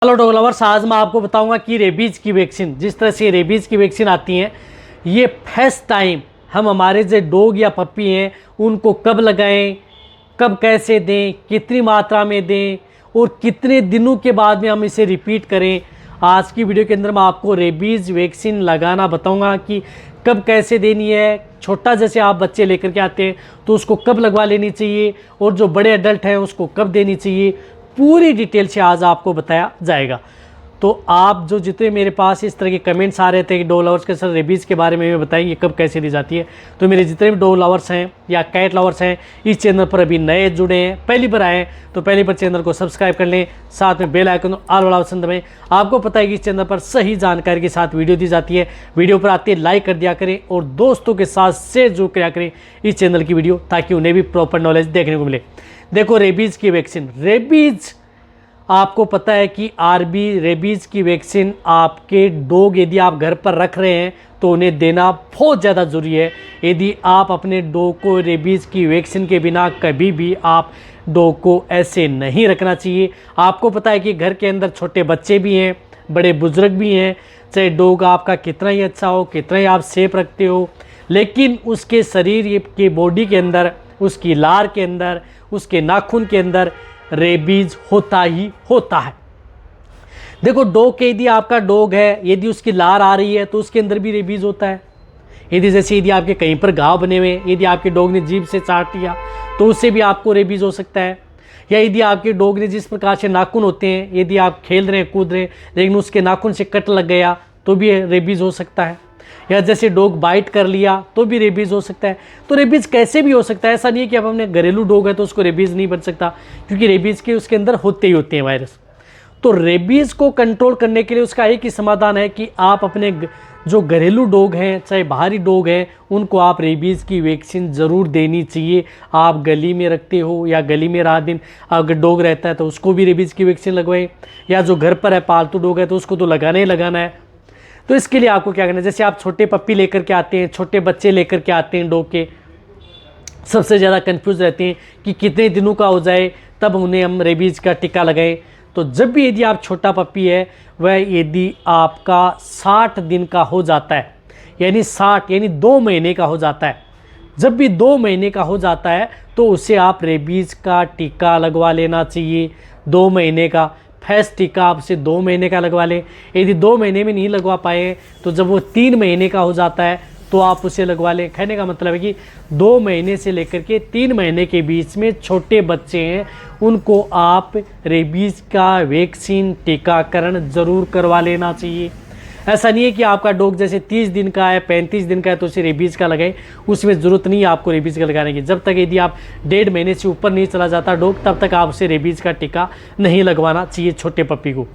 Hello dog lovers, आज मैं आपको बताऊंगा कि रेबीज़ की वैक्सीन, जिस तरह से रेबीज़ की वैक्सीन आती हैं, ये फर्स्ट टाइम हम हमारे जो डॉग या पप्पी हैं उनको कब लगाएं, कब कैसे दें, कितनी मात्रा में दें और कितने दिनों के बाद में हम इसे रिपीट करें। आज की वीडियो के अंदर मैं आपको रेबीज़ वैक्सीन लगाना बताऊंगा कि कब कैसे देनी है। छोटा जैसे आप बच्चे लेकर के आते हैं तो उसको कब लगवा लेनी चाहिए और जो बड़े एडल्ट हैं उसको कब देनी चाहिए, पूरी डिटेल से आज आपको बताया जाएगा। तो आप जो जितने मेरे पास इस तरह के कमेंट्स आ रहे थे कि डॉग लवर्स के सर रेबीज़ के बारे में बताएंगे कब कैसे दी जाती है, तो मेरे जितने भी डॉग लवर्स हैं या कैट लवर्स हैं इस चैनल पर अभी नए जुड़े हैं, पहली बार आए हैं तो पहली बार चैनल को सब्सक्राइब कर लें, साथ में बेल आइकन ऑल वाला ऑप्शन दबाएं। आपको पता है कि इस चैनल पर सही जानकारी के साथ वीडियो दी जाती है। वीडियो पर आते लाइक कर दिया करें और दोस्तों के साथ शेयर जरूर किया करें इस चैनल की वीडियो, ताकि उन्हें भी प्रॉपर नॉलेज देखने को मिले। देखो, रेबीज़ की वैक्सीन, रेबीज़ आपको पता है कि रेबीज़ की वैक्सीन आपके डॉग यदि आप घर पर रख रहे हैं तो उन्हें देना बहुत ज़्यादा ज़रूरी है। यदि आप अपने डॉग को रेबीज़ की वैक्सीन के बिना कभी भी आप डॉग को ऐसे नहीं रखना चाहिए। आपको पता है कि घर के अंदर छोटे बच्चे भी हैं, बड़े बुजुर्ग भी हैं, चाहे डॉग आपका कितना ही अच्छा हो, कितना ही आप सेफ रखते हो, लेकिन उसके शरीर के बॉडी के अंदर, उसकी लार के अंदर, उसके नाखून के अंदर रेबीज़ होता ही होता है। देखो, डॉग के यदि आपका डॉग है, यदि उसकी लार आ रही है तो उसके अंदर भी रेबीज़ होता है। यदि आपके कहीं पर घाव बने हुए, यदि आपके डॉग ने जीभ से चाट लिया तो उससे भी आपको रेबीज़ हो सकता है। या यदि आपके डॉग ने जिस प्रकार से नाखून होते हैं, यदि आप खेल रहे हैं, कूद रहे हैं, लेकिन उसके नाखून से कट लग गया तो भी रेबीज़ हो सकता है। या जैसे डॉग बाइट कर लिया तो भी रेबीज़ हो सकता है। तो रेबीज़ कैसे भी हो सकता है, ऐसा नहीं है कि अब हमने घरेलू डॉग है तो उसको रेबीज़ नहीं बन सकता, क्योंकि रेबीज़ के उसके अंदर होते ही होते हैं वायरस। तो रेबीज़ को कंट्रोल करने के लिए उसका एक ही समाधान है कि आप अपने जो घरेलू डॉग हैं, चाहे बाहरी डॉग हैं, उनको आप रेबीज़ की वैक्सीन ज़रूर देनी चाहिए। आप गली में रखते हो या गली में रात दिन अगर डॉग रहता है तो उसको भी रेबीज़ की वैक्सीन लगवाएं, या जो घर पर है पालतू डॉग है तो उसको तो लगाना ही लगाना है। तो इसके लिए आपको क्या करना है, जैसे आप छोटे पप्पी लेकर के आते हैं, छोटे बच्चे लेकर के आते हैं डॉग के, सबसे ज़्यादा कंफ्यूज रहते हैं कि कितने दिनों का हो जाए तब उन्हें हम रेबीज़ का टीका लगाएं। तो जब भी यदि आप छोटा पप्पी है, वह यदि आपका 60 दिन का हो जाता है, यानी 2 महीने का हो जाता है, जब भी 2 महीने का हो जाता है तो उसे आप रेबीज़ का टीका लगवा लेना चाहिए। 2 महीने का फर्स्ट टीका आप उसे 2 महीने का लगवा लें। यदि 2 महीने में नहीं लगवा पाए तो जब वो 3 महीने का हो जाता है तो आप उसे लगवा लें। कहने का मतलब है कि 2 महीने से लेकर के 3 महीने के बीच में छोटे बच्चे हैं, उनको आप रेबीज़ का वैक्सीन टीकाकरण ज़रूर करवा लेना चाहिए। ऐसा नहीं है कि आपका डॉग जैसे 30 दिन का है, 35 दिन का है तो उसे रेबीज़ का लगाएं, उसमें ज़रूरत नहीं है आपको रेबीज़ का लगाने की। जब तक यदि आप 1.5 महीने से ऊपर नहीं चला जाता डॉग, तब तक आप उसे रेबीज़ का टीका नहीं लगवाना चाहिए छोटे पप्पी को।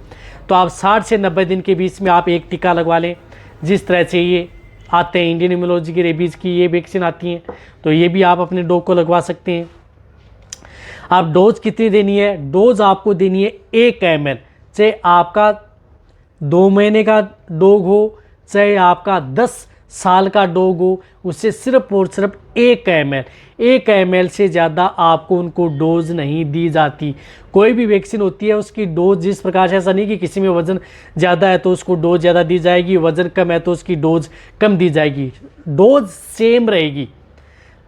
तो आप 60 से 90 दिन के बीच में आप एक टीका लगवा लें। जिस तरह से ये आते हैं, इंडियन इम्यूनोलॉजी की रेबीज़ की ये वैक्सीन आती हैं, तो ये भी आप अपने डॉग को लगवा सकते हैं। आप डोज कितनी देनी है, डोज आपको देनी है 1 ml, चाहे आपका 2 महीने का डॉग हो, चाहे आपका 10 साल का डॉग हो, उससे सिर्फ और सिर्फ 1 ml, 1 ml से ज़्यादा आपको उनको डोज नहीं दी जाती। कोई भी वैक्सीन होती है उसकी डोज जिस प्रकार से, ऐसा नहीं कि किसी में वज़न ज़्यादा है तो उसको डोज ज़्यादा दी जाएगी, वज़न कम है तो उसकी डोज कम दी जाएगी, डोज सेम रहेगी।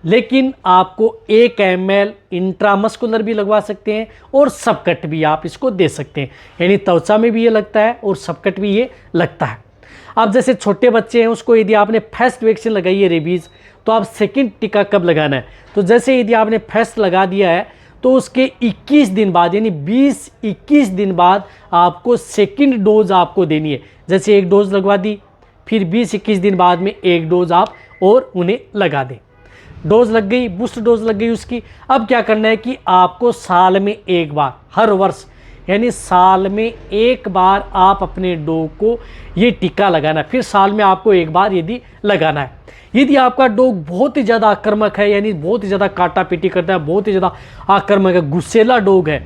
लेकिन आपको 1 ml इंट्रामस्कुलर भी लगवा सकते हैं और सबकट भी आप इसको दे सकते हैं, यानी त्वचा में भी ये लगता है और सबकट भी ये लगता है। अब जैसे छोटे बच्चे हैं, उसको यदि आपने फर्स्ट वैक्सीन लगाई है रेबीज़, तो आप सेकंड टीका कब लगाना है, तो जैसे यदि आपने फर्स्ट लगा दिया है तो उसके 21 दिन बाद, यानी 20-21 दिन बाद आपको सेकंड डोज आपको देनी है। जैसे एक डोज लगवा दी, फिर 20-21 दिन बाद में एक डोज आप और उन्हें लगा दें। डोज लग गई, बूस्ट डोज लग गई उसकी। अब क्या करना है कि आपको साल में एक बार, हर वर्ष यानी साल में एक बार आप अपने डॉग को ये टीका लगाना है। फिर साल में आपको एक बार यदि लगाना है। यदि आपका डॉग बहुत ही ज़्यादा आक्रामक है, यानी बहुत ही ज़्यादा काटा पीटी करता है, बहुत ही ज़्यादा आक्रामक है, गुस्सेला डॉग है,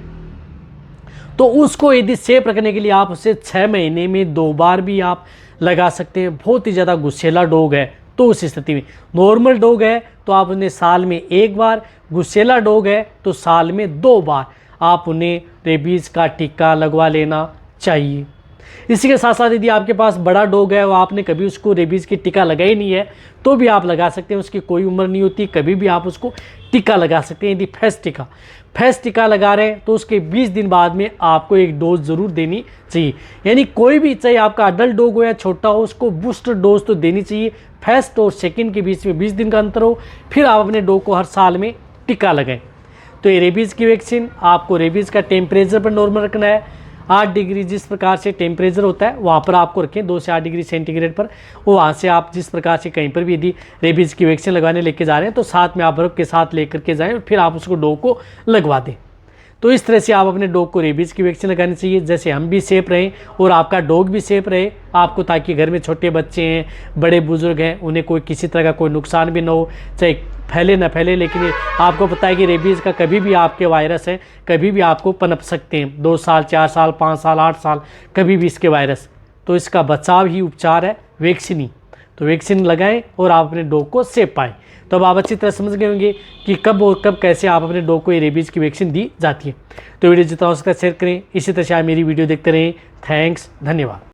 तो उसको यदि सेफ रखने के लिए आप उसे 6 महीने में 2 बार भी आप लगा सकते हैं। बहुत ही ज़्यादा गुस्सेला डॉग है तो उस स्थिति में, नॉर्मल डॉग है तो आप उन्हें साल में एक बार, गुस्सेला डॉग है तो साल में 2 बार आप उन्हें रेबीज़ का टीका लगवा लेना चाहिए। इसी के साथ साथ यदि आपके पास बड़ा डॉग है और आपने कभी उसको रेबीज़ की टीका लगाई नहीं है तो भी आप लगा सकते हैं। उसकी कोई उम्र नहीं होती, कभी भी आप उसको टीका लगा सकते हैं। यदि फैस टीका लगा रहे हैं तो उसके 20 दिन बाद में आपको एक डोज ज़रूर देनी चाहिए। यानी कोई भी, चाहे आपका अडल्ट डॉग हो या छोटा हो, उसको बूस्टर डोज तो देनी चाहिए। फर्स्ट और सेकेंड के बीच में 20 दिन का अंतर हो, फिर आप अपने डॉग को हर साल में टीका लगाएं। तो ये रेबीज़ की वैक्सीन, आपको रेबीज़ का टेम्परेचर पर नॉर्मल रखना है। 8 डिग्री जिस प्रकार से टेम्परेचर होता है वहाँ पर आपको रखें, 2 से 8 डिग्री सेंटीग्रेड पर। और वहाँ से आप जिस प्रकार से कहीं पर भी यदि रेबीज़ की वैक्सीन लगाने लेके जा रहे हैं तो साथ में आप बर्फ़ के साथ लेकर के जाएं और फिर आप उसको डॉग को लगवा दें। तो इस तरह से आप अपने डॉग को रेबीज़ की वैक्सीन लगानी चाहिए, जैसे हम भी सेफ रहें और आपका डॉग भी सेफ रहे आपको, ताकि घर में छोटे बच्चे हैं, बड़े बुजुर्ग हैं, उन्हें कोई किसी तरह का कोई नुकसान भी ना हो, चाहे फैले ना फैले। लेकिन आपको पता है कि रेबीज़ का कभी भी आपके वायरस है, कभी भी आपको पनप सकते हैं, 2 साल 4 साल 5 साल 8 साल, कभी भी इसके वायरस। तो इसका बचाव ही उपचार है वैक्सीन ही। तो वैक्सीन लगाएं और आप अपने डॉग को सेफ पाएँ। तो अब आप अच्छी तरह समझ गए होंगे कि कब और कब कैसे आप अपने डॉग को ये रेबीज़ की वैक्सीन दी जाती है। तो वीडियो जितना हो सकता है शेयर करें। इसी तरह से आप मेरी वीडियो देखते रहें। थैंक्स, धन्यवाद।